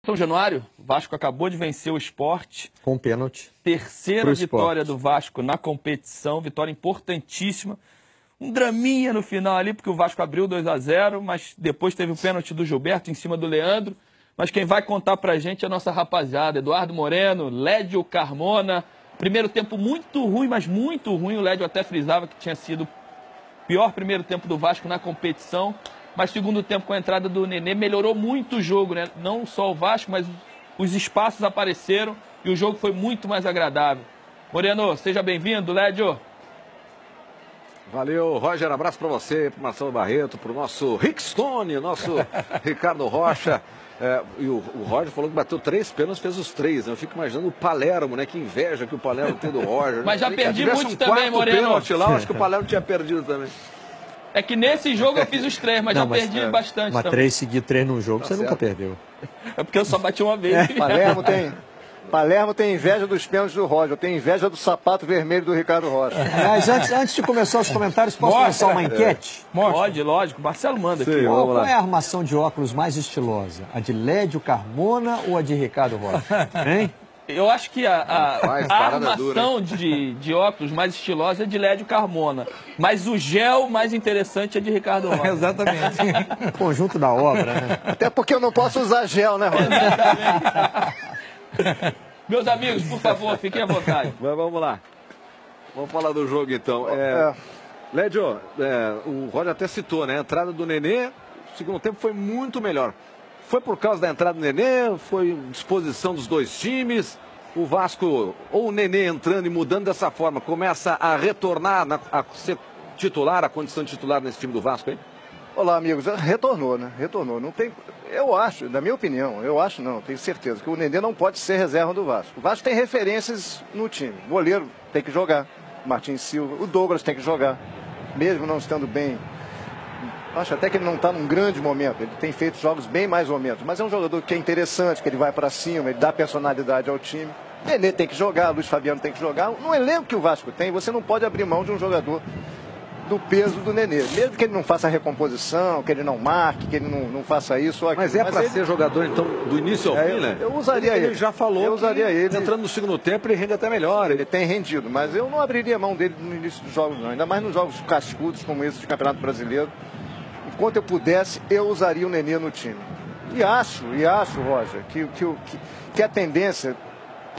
São Januário, o Vasco acabou de vencer o Sport. Com pênalti. Terceira vitória do Vasco na competição, vitória importantíssima. Um draminha no final ali, porque o Vasco abriu 2-0, mas depois teve o pênalti do Gilberto em cima do Leandro. Mas quem vai contar pra gente é a nossa rapaziada, Eduardo Moreno, Lédio Carmona. Primeiro tempo muito ruim, mas muito ruim. O Lédio até frisava que tinha sido o pior primeiro tempo do Vasco na competição. Mas segundo tempo, com a entrada do Nenê, melhorou muito o jogo, né? Não só o Vasco, mas os espaços apareceram e o jogo foi muito mais agradável. Moreno, seja bem-vindo, Lédio. Valeu, Roger, abraço para você, para o Marcelo Barreto, para o nosso Rick Stone, nosso Ricardo Rocha. E o Roger falou que bateu 3 pênaltis, fez os 3. Eu fico imaginando o Palermo, né? Que inveja que o Palermo tem do Roger. Mas já perdi muito também, Moreno. Pênalti lá, acho que o Palermo tinha perdido também. É que nesse jogo eu fiz os 3, mas já perdi bastante mas também. 3 seguir 3 num jogo, você certo. Nunca perdeu. É porque eu só bati uma vez. Palermo tem inveja dos pênaltis do Roger, tem inveja do sapato vermelho do Ricardo Rocha. Mas antes de começar os comentários, posso lançar uma enquete? Pode, lógico. Marcelo manda aqui. Qual é a armação de óculos mais estilosa? A de Lédio Carmona ou a de Ricardo Rocha? Hein? Eu acho que a armação de óculos mais estilosa é de Lédio Carmona. Mas o gel mais interessante é de Ricardo Rocha. Exatamente. O conjunto da obra, né? Até porque eu não posso usar gel, né, Roger? Meus amigos, por favor, fiquem à vontade. Mas vamos lá. Vamos falar do jogo, então. Lédio, o Roger até citou, né? A entrada do Nenê, o segundo tempo foi muito melhor. Foi por causa da entrada do Nenê, foi disposição dos dois times. O Vasco, ou o Nenê entrando e mudando dessa forma, começa a retornar a ser titular, a condição de titular nesse time do Vasco, hein? Olá, amigos. Retornou, né? Retornou. Não tem... Eu acho, na minha opinião, tenho certeza, que o Nenê não pode ser reserva do Vasco. O Vasco tem referências no time. O goleiro tem que jogar, Martins Silva. O Douglas tem que jogar, mesmo não estando bem. Acho até que ele não está num grande momento. Ele tem feito jogos bem mais ou menos. Mas é um jogador que é interessante, que ele vai para cima, ele dá personalidade ao time. Nenê tem que jogar, Luiz Fabiano tem que jogar. No elenco que o Vasco tem, você não pode abrir mão de um jogador do peso do Nenê. Mesmo que ele não faça a recomposição, que ele não marque, que ele não faça isso ou aquilo. Mas para ser jogador, então, do início ao fim, né? Eu usaria ele. Ele já falou eu usaria ele. Entrando no segundo tempo, ele rende até melhor. Ele tem rendido, mas eu não abriria mão dele no início dos jogos, não. Ainda mais nos jogos cascudos como esse de Campeonato Brasileiro. Enquanto eu pudesse, eu usaria o Nenê no time. E acho, Roger, que a tendência,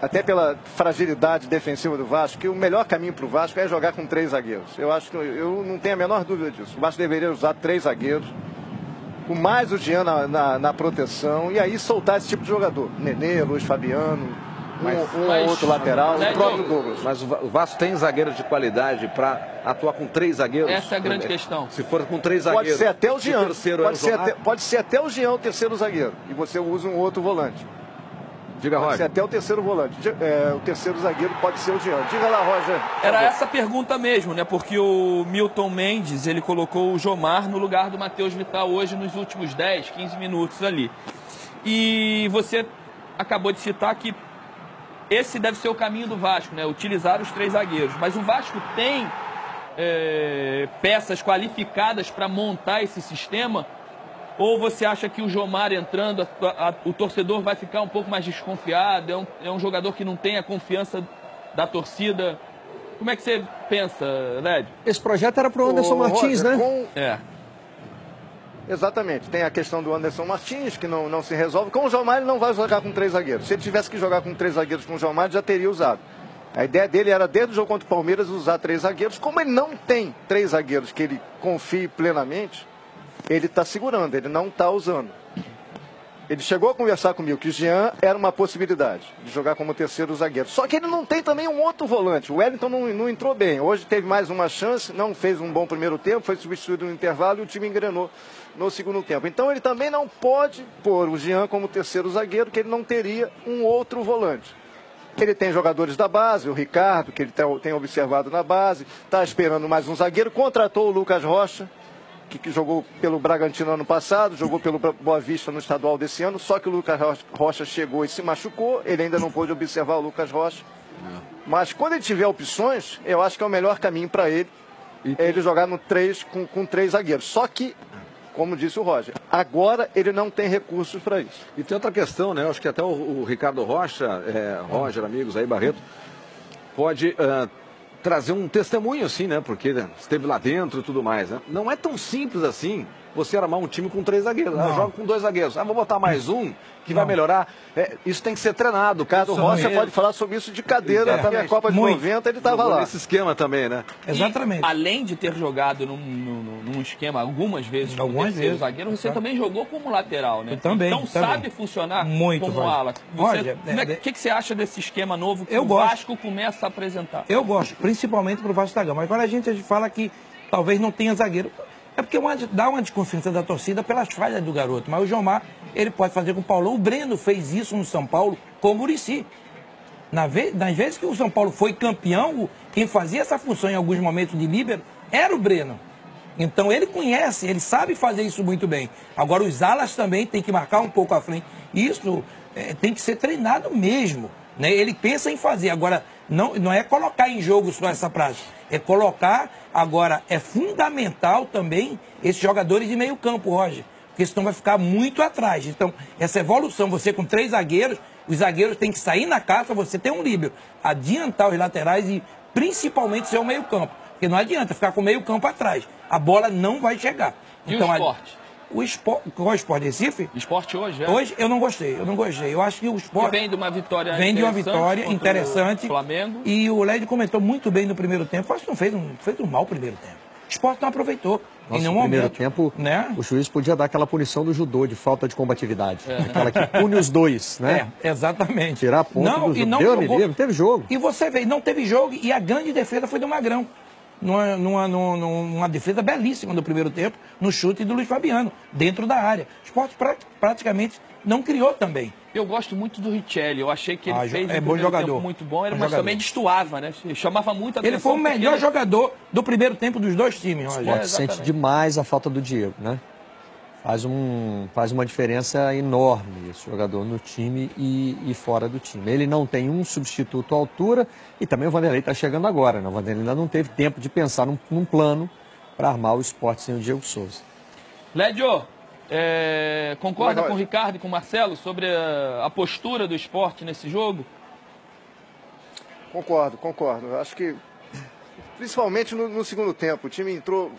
até pela fragilidade defensiva do Vasco, que o melhor caminho para o Vasco é jogar com 3 zagueiros. Eu acho que eu não tenho a menor dúvida disso. O Vasco deveria usar 3 zagueiros, com mais o Jean na proteção, e aí soltar esse tipo de jogador. Nenê, Luiz Fabiano, ou outro lateral, o próprio Douglas. Mas o Vasco tem zagueiros de qualidade para atuar com 3 zagueiros? Essa é a grande questão. Se for com 3 zagueiros... Pode ser até o Jean. Pode ser até o Jean, o terceiro zagueiro. E você usa um outro volante. Diga, Roger. Pode ser até o terceiro volante. O terceiro zagueiro pode ser o Jean. Diga lá, Roger. Era essa pergunta mesmo, né? Porque o Milton Mendes, ele colocou o Jomar no lugar do Matheus Vital hoje nos últimos 10, 15 minutos ali. E você acabou de citar que esse deve ser o caminho do Vasco, né? Utilizar os 3 zagueiros. Mas o Vasco tem peças qualificadas para montar esse sistema? Ou você acha que o Jomar entrando, o torcedor vai ficar um pouco mais desconfiado? É um jogador que não tem a confiança da torcida? Como é que você pensa, Lédio? Esse projeto era para o Anderson Martins, Roger, né? Exatamente. Tem a questão do Anderson Martins, que não se resolve. Com o Jomar, ele não vai jogar com 3 zagueiros. Se ele tivesse que jogar com 3 zagueiros com o Jomar, ele já teria usado. A ideia dele era, desde o jogo contra o Palmeiras, usar 3 zagueiros. Como ele não tem 3 zagueiros que ele confie plenamente, ele está segurando, ele não está usando. Ele chegou a conversar comigo que o Jean era uma possibilidade de jogar como terceiro zagueiro. Só que ele não tem também um outro volante. O Wellington não entrou bem. Hoje teve mais uma chance, não fez um bom primeiro tempo, foi substituído no intervalo e o time engrenou no segundo tempo. Então ele também não pode pôr o Jean como terceiro zagueiro, que ele não teria um outro volante. Ele tem jogadores da base, o Ricardo, que ele tem observado na base, está esperando mais um zagueiro, contratou o Lucas Rocha, que jogou pelo Bragantino ano passado, jogou pelo Boa Vista no estadual desse ano, só que o Lucas Rocha chegou e se machucou, ele ainda não pôde observar o Lucas Rocha. Mas quando ele tiver opções, eu acho que é o melhor caminho para ele, é ele jogar no 3 com 3 zagueiros. Só que como disse o Roger, agora ele não tem recursos para isso. E tem outra questão, né? Eu acho que até o Ricardo Rocha, Roger, amigos aí, Barreto, pode trazer um testemunho assim, né? Porque esteve lá dentro e tudo mais, né? Não é tão simples assim você armar um time com 3 zagueiros. Joga com 2 zagueiros. Vou botar mais um que vai melhorar. Isso tem que ser treinado. O Ricardo Rocha pode falar sobre isso de cadeira. Porque a Copa de 90 ele estava lá. Nesse esquema também, né? Exatamente. E, além de ter jogado num esquema algumas vezes como terceiro zagueiro, você também jogou como lateral, né? Então sabe funcionar como ala. O que você acha desse esquema novo que o Vasco começa a apresentar? Eu gosto, principalmente pro Vasco da Gama. Mas quando a gente fala que talvez não tenha zagueiro, é porque dá uma desconfiança da torcida pelas falhas do garoto. Mas o Jomar, ele pode fazer com o Paulão. O Breno fez isso no São Paulo com o Muricy. Nas vezes que o São Paulo foi campeão, quem fazia essa função em alguns momentos de líbero era o Breno. Então ele conhece, ele sabe fazer isso muito bem. Agora os alas também tem que marcar um pouco à frente. Isso tem que ser treinado mesmo. Né? Ele pensa em fazer. Agora, não é colocar em jogo só essa prática. É colocar, agora, é fundamental também esses jogadores de meio campo, Roger. Porque senão vai ficar muito atrás. Então, essa evolução, você com 3 zagueiros, os zagueiros têm que sair na caça, você tem um líbero, adiantar os laterais e principalmente ser o meio campo. Porque não adianta ficar com o meio campo atrás. A bola não vai chegar. E então, o esporte? Qual é o Sport Recife? Esporte hoje, Hoje eu não gostei. Eu acho que o Sport vem de uma vitória interessante. Flamengo. E o Led comentou muito bem no primeiro tempo. Acho que não fez um mau primeiro tempo. O Sport não aproveitou. Nossa, no primeiro tempo, né? O juiz podia dar aquela punição do judô de falta de combatividade. Aquela que pune os dois, né? Exatamente. Tirar ponto do judô. Não teve jogo. E você vê, não teve jogo e a grande defesa foi do Magrão. Numa defesa belíssima do primeiro tempo, no chute do Luiz Fabiano, dentro da área. O Sport praticamente não criou também. Eu gosto muito do Richelli, eu achei que ele fez um bom jogador. Tempo muito bom, mas também destoava, né? Chamava muito a atenção. Ele foi o melhor jogador do primeiro tempo dos 2 times. O Sport sente demais a falta do Diego, né? Faz uma diferença enorme esse jogador no time e fora do time. Ele não tem um substituto à altura e também o Vanderlei está chegando agora, né? O Vanderlei ainda não teve tempo de pensar num plano para armar o Sport sem o Diego Souza. Lédio, concorda com o Ricardo e com o Marcelo sobre a postura do Sport nesse jogo? Concordo. Acho que, principalmente no segundo tempo, o time entrou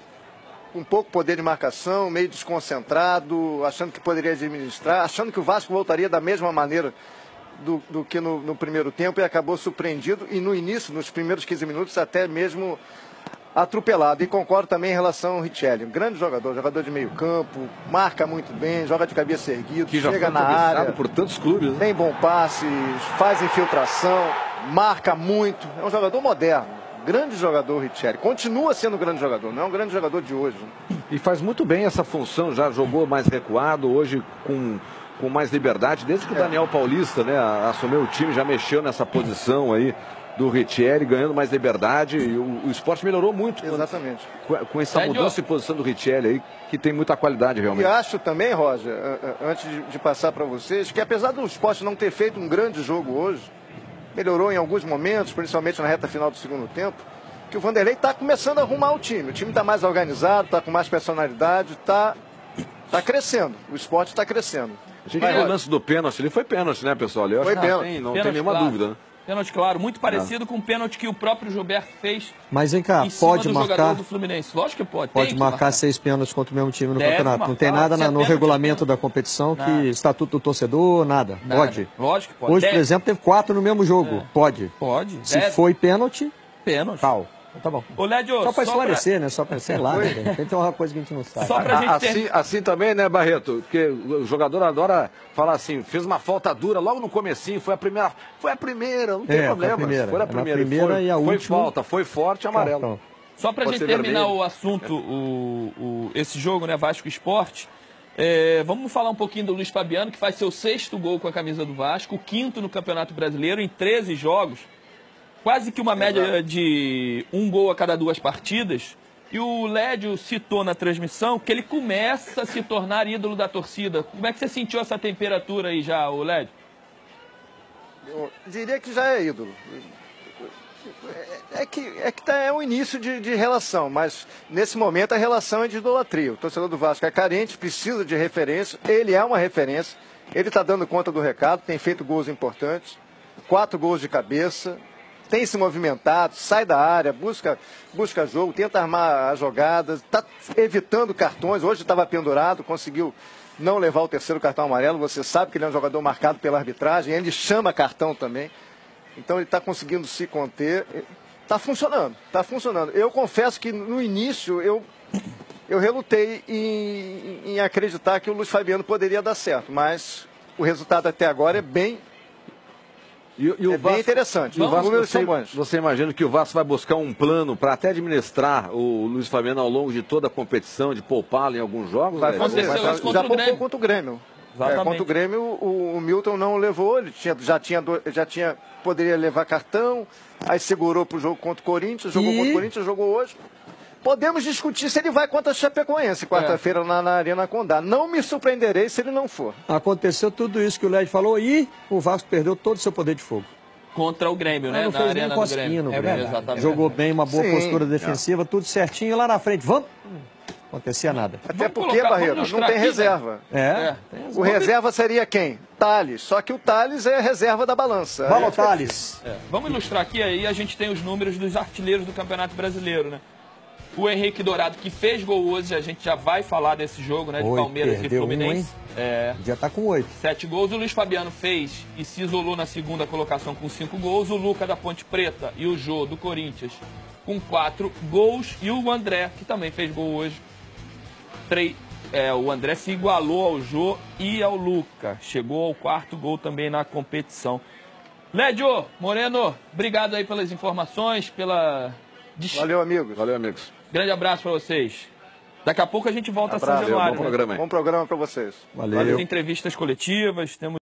com pouco poder de marcação, meio desconcentrado, achando que poderia administrar, achando que o Vasco voltaria da mesma maneira do que no primeiro tempo e acabou surpreendido e no início, nos primeiros 15 minutos, até mesmo atropelado. E concordo também em relação ao Richelli, um grande jogador de meio campo, marca muito bem, joga de cabeça erguida, chega na área, por tantos clubes, né? Tem bom passe, faz infiltração, marca muito, é um jogador moderno. Grande jogador, Richelli. Continua sendo um grande jogador, não é um grande jogador de hoje. E faz muito bem essa função, já jogou mais recuado, hoje com mais liberdade, desde que o Daniel Paulista, né, assumiu o time, já mexeu nessa posição aí do Richelli, ganhando mais liberdade, e o Sport melhorou muito. Exatamente. Com essa mudança de posição do Richelli aí, que tem muita qualidade realmente. E acho também, Roger, antes de passar para vocês, que apesar do Sport não ter feito um grande jogo hoje, melhorou em alguns momentos, principalmente na reta final do segundo tempo, que o Vanderlei está começando a arrumar o time. O time está mais organizado, está com mais personalidade, está crescendo. O Sport está crescendo. A gente viu o lance do pênalti, ele foi pênalti, né, pessoal? Eu foi acho que pênalti. Não tem nenhuma dúvida, né? Pênalti, claro, muito parecido com o pênalti que o próprio Gilberto fez. Mas vem cá, pode marcar do Fluminense. Lógico que pode. Pode marcar 6 pênaltis contra o mesmo time no campeonato. Não tem nada no regulamento da competição que estatuto do torcedor, nada. Pode. Lógico que pode. Hoje, por exemplo, teve 4 no mesmo jogo. Pode. Se foi pênalti, tal. Tá bom. Ô, Lédio, só para esclarecer, né? Só para, sei lá, né? Tem uma coisa que a gente não sabe. Só pra gente assim também, né, Barreto? Porque o jogador adora falar assim, fez uma falta dura logo no comecinho, foi a primeira, não tem problema. Foi a primeira e a última. Foi falta, foi forte, amarelo. Só pra gente terminar o assunto, esse jogo, né, Vasco Sport, vamos falar um pouquinho do Luiz Fabiano, que faz seu 6º gol com a camisa do Vasco, o 5º no Campeonato Brasileiro, em 13 jogos. Quase que uma média de 1 gol a cada 2 partidas. E o Lédio citou na transmissão que ele começa a se tornar ídolo da torcida. Como é que você sentiu essa temperatura aí já, o Lédio? Eu diria que já é ídolo. É um início de relação, mas nesse momento a relação é de idolatria. O torcedor do Vasco é carente, precisa de referência, ele é uma referência, ele está dando conta do recado, tem feito gols importantes, 4 gols de cabeça, tem se movimentado, sai da área, busca jogo, tenta armar as jogadas, está evitando cartões, hoje estava pendurado, conseguiu não levar o 3º cartão amarelo, você sabe que ele é um jogador marcado pela arbitragem, ele chama cartão também, então ele está conseguindo se conter. Está funcionando, está funcionando. Eu confesso que no início eu relutei em acreditar que o Luiz Fabiano poderia dar certo, mas o resultado até agora é bem interessante. Os números são bons. Você imagina que o Vasco vai buscar um plano para até administrar o Luiz Fabiano ao longo de toda a competição, de poupá-lo em alguns jogos? Vai fazer, já poupou contra o Grêmio. Contra o Grêmio, o Milton não levou, ele poderia levar cartão, aí segurou para o jogo contra o Corinthians, jogou contra o Corinthians, jogou hoje. Podemos discutir se ele vai contra a Chapecoense quarta-feira na Arena Condá. Não me surpreenderei se ele não for. Aconteceu tudo isso que o Led falou e o Vasco perdeu todo o seu poder de fogo. Contra o Grêmio, né? Não fez nem cosquinha no Grêmio. Exatamente. Jogou bem, uma boa postura defensiva, tudo certinho. Lá na frente, vamos... Não acontecia nada. Até porque, Barreto, não tem reserva. O reserva seria quem? Thales. Só que o Thales é reserva da balança. Vamos, Thales. Vamos ilustrar aqui, aí a gente tem os números dos artilheiros do Campeonato Brasileiro, né? O Henrique Dourado, que fez gol hoje, a gente já vai falar desse jogo, né? De Palmeiras e Fluminense. Já tá com 8. 7 gols. O Luiz Fabiano fez e se isolou na segunda colocação com 5 gols. O Luca da Ponte Preta e o Jô do Corinthians com 4 gols. E o André, que também fez gol hoje. O André se igualou ao Jô e ao Luca. Chegou ao 4º gol também na competição. Lédio, Moreno, obrigado aí pelas informações, Valeu, amigos. Valeu, amigos. Grande abraço para vocês. Daqui a pouco a gente volta a São Januário. Bom programa aí. Bom programa para vocês. Valeu. Várias entrevistas coletivas, temos